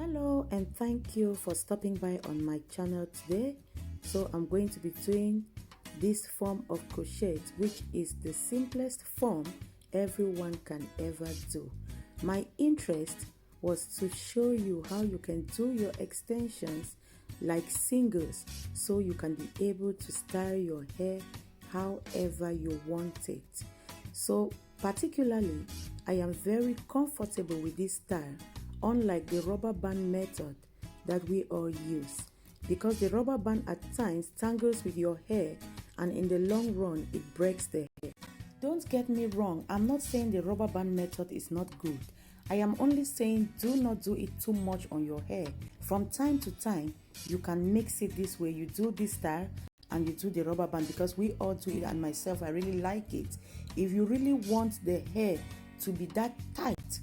Hello and thank you for stopping by on my channel today. So I'm going to be doing this form of crochet, which is the simplest form everyone can ever do. My interest was to show you how you can do your extensions like singles, so you can be able to style your hair however you want it. So particularly, I am very comfortable with this style, unlike the rubber band method that we all use, because the rubber band at times tangles with your hair and in the long run it breaks the hair. Don't get me wrong, I'm not saying the rubber band method is not good. I am only saying do not do it too much on your hair. From time to time, you can mix it this way. You do this style and you do the rubber band, because we all do it, and myself, I really like it. If you really want the hair to be that tight,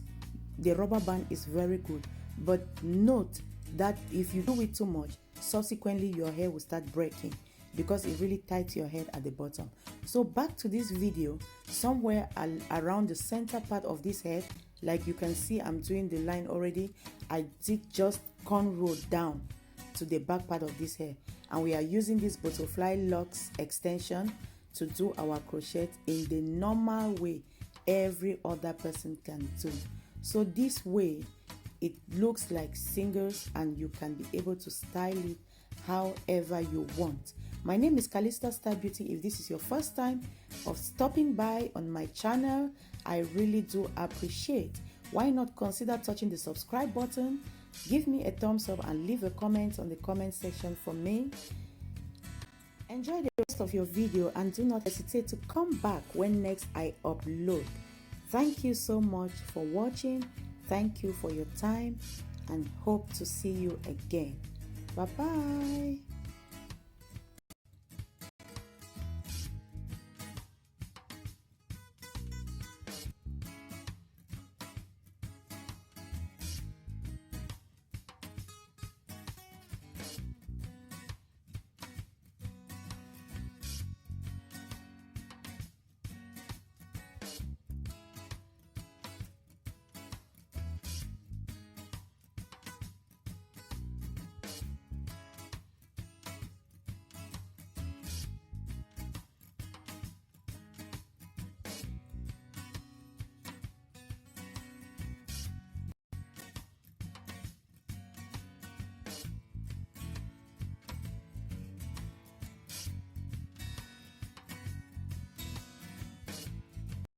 the rubber band is very good. But note that if you do it too much, subsequently your hair will start breaking, because it really tightens your head at the bottom. So back to this video, somewhere around the center part of this head, like you can see I'm doing the line already, I did just cornrow down to the back part of this hair, and we are using this butterfly locks extension to do our crochet in the normal way every other person can do. So this way it looks like singles and you can be able to style it however you want. My name is Calista Style Beauty. If this is your first time of stopping by on my channel, I really do appreciate. Why not consider touching the subscribe button, give me a thumbs up and leave a comment on the comment section for me. Enjoy the rest of your video and do not hesitate to come back when next I upload. Thank you so much for watching. Thank you for your time and hope to see you again. Bye bye.